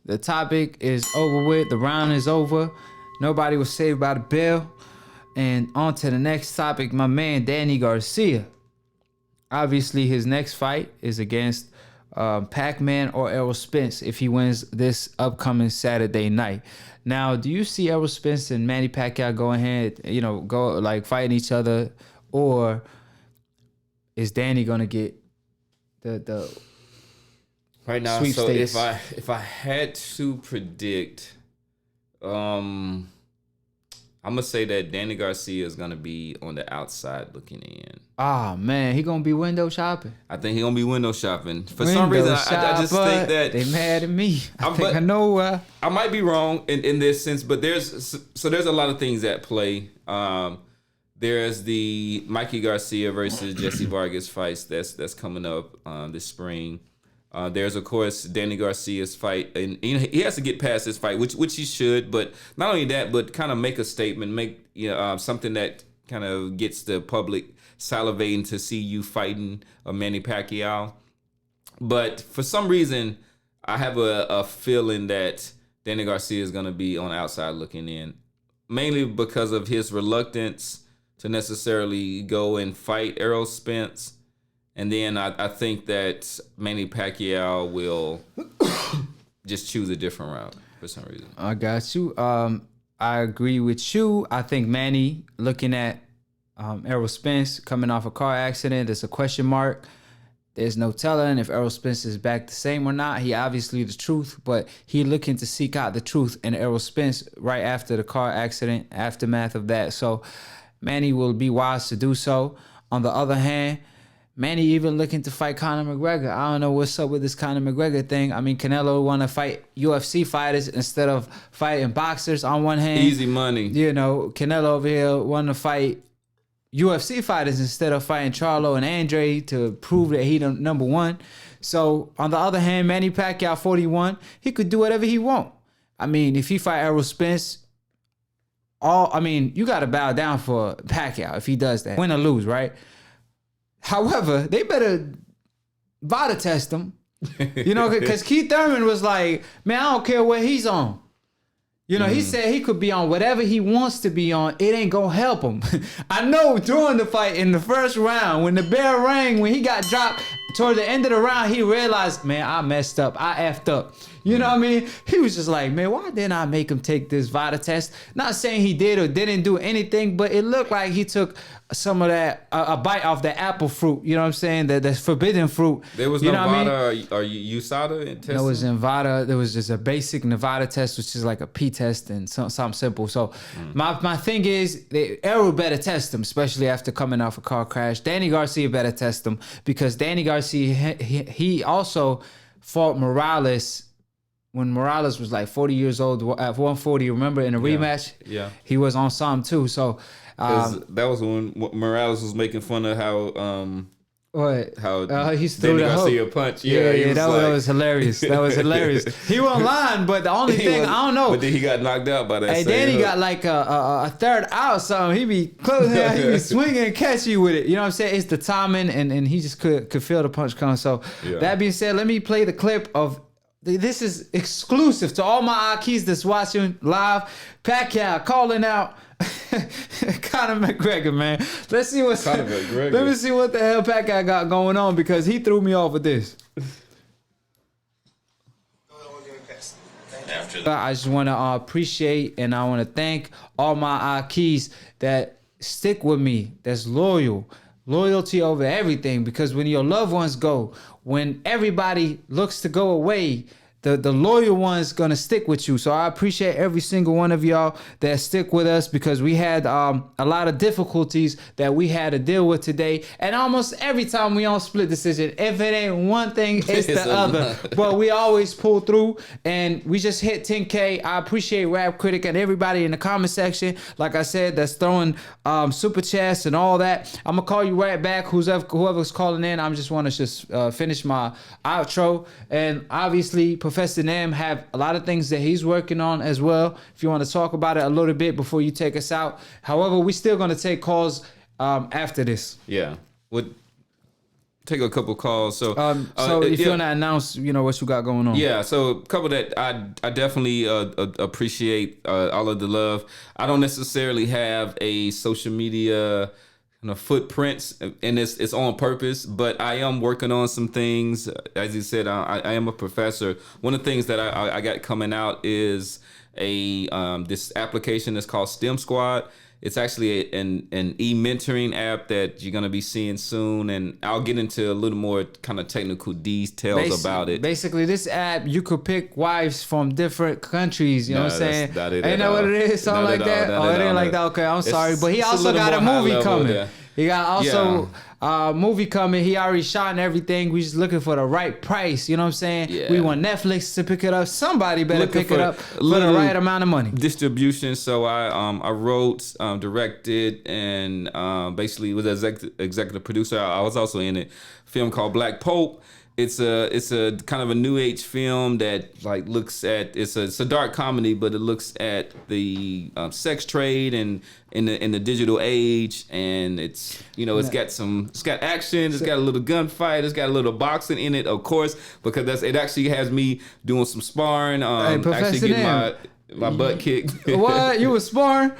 The topic is over with. The round is over. Nobody was saved by the bell. And on to the next topic, my man Danny Garcia. Obviously, his next fight is against Pac-Man or Errol Spence if he wins this upcoming Saturday night. Now, do you see Errol Spence and Manny Pacquiao go ahead, go like fighting each other, or is Danny gonna get the right now? sweepstakes? So if I had to predict, I'm gonna say that Danny Garcia is gonna be on the outside looking in. Ah, man, he gonna be window shopping. I think he gonna be window shopping. For some reason, I just think that they mad at me. I know. I might be wrong in this sense, but there's a lot of things at play. There's the Mikey Garcia versus Jesse Vargas fights that's coming up this spring. There's of course Danny Garcia's fight, and he has to get past this fight, which he should. But not only that, but kind of make a statement, make something that kind of gets the public salivating to see you fighting Manny Pacquiao. But for some reason, I have a feeling that Danny Garcia is going to be on the outside looking in, mainly because of his reluctance to necessarily go and fight Errol Spence. And then I think that Manny Pacquiao will just choose a different route for some reason. I got you. I agree with you. I think Manny, looking at Errol Spence coming off a car accident, there's a question mark. There's no telling if Errol Spence is back the same or not. He obviously the truth, but he looking to seek out the truth in Errol Spence right after the car accident, aftermath of that. So Manny will be wise to do so. On the other hand, Manny even looking to fight Conor McGregor. I don't know what's up with this Conor McGregor thing. I mean, Canelo want to fight UFC fighters instead of fighting boxers on one hand. Easy money. Canelo over here want to fight UFC fighters instead of fighting Charlo and Andre to prove that he the number one. So, on the other hand, Manny Pacquiao, 41, he could do whatever he want. I mean, if he fight Errol Spence, you got to bow down for Pacquiao if he does that. Win or lose, right? However, they better VADA test him, because Keith Thurman was like, man, I don't care what he's on. He said he could be on whatever he wants to be on. It ain't gonna help him. I know during the fight in the first round, when the bell rang, when he got dropped toward the end of the round, he realized, man, I messed up. I effed up. You know what I mean? He was just like, man, why didn't I make him take this VADA test? Not saying he did or didn't do anything, but it looked like he took some of that, a bite off the apple fruit. You know what I'm saying? That's forbidden fruit. There was no VADA or USADA test? There was in VADA. There was just a basic Nevada test, which is like a P test and something simple. So my thing is, Errol better test him, especially after coming off a car crash. Danny Garcia better test him, because Danny Garcia, he also fought Morales when Morales was like 40 years old at 140. Remember in a rematch? Yeah. He was on something too. So that was when Morales was making fun of how he threw Danny the Garcia punch. That was hilarious. That was hilarious. He wasn't lying, but the only thing I don't know. But then he got knocked out by that. Hey, Danny got like a third out or something. He be closing out, he be swinging and catch you with it. You know what I'm saying? It's the timing, and he just could feel the punch coming. So that being said, let me play the clip of. This is exclusive to all my AkHis that's watching live. Pacquiao calling out Conor McGregor, man. Let's see what's Conor McGregor. Let me see what the hell Pacquiao got going on, because he threw me off with this. I just want to appreciate and I want to thank all my AkHis that stick with me, that's loyal. Loyalty over everything, because when your loved ones go, when everybody looks to go away, the loyal one's gonna stick with you. So I appreciate every single one of y'all that stick with us, because we had a lot of difficulties that we had to deal with today. And almost every time we on Split Decision, if it ain't one thing, it's the other. But we always pull through, and we just hit 10K. I appreciate Rap Critic and everybody in the comment section, like I said, that's throwing super chats and all that. I'm gonna call you right back, whoever's calling in. I just want to finish my outro. And obviously Professor Nam have a lot of things that he's working on as well, if you want to talk about it a little bit before you take us out. However, we're still going to take calls after this. Yeah. take a couple calls. So, so if you want to announce, what you got going on. Yeah, so a couple that I definitely appreciate all of the love. I don't necessarily have a social media footprints, and it's on purpose, but I am working on some things. As you said, I am a professor. One of the things that I got coming out is this application that's called STEM Squad. It's actually an e-mentoring app that you're going to be seeing soon, and I'll get into a little more kind of technical details about it. Basically, this app, you could pick wives from different countries, you know what I'm saying? Ain't that what it is? Something like that? Oh, it ain't like that? Okay, I'm sorry. But he also got a movie coming. He got also a movie coming. He already shot and everything. We just looking for the right price. You know what I'm saying? Yeah. We want Netflix to pick it up. Somebody better pick it up for the right amount of money. Distribution. So I wrote, directed, and basically was an executive producer. I was also in a film called Black Pope. It's a kind of a new age film that like looks at it's a dark comedy, but it looks at the sex trade and in the digital age, and it's it's got action, it's got a little gunfight, it's got a little boxing in it, of course, because it actually has me doing some sparring, actually getting my butt kicked. What, you was sparring?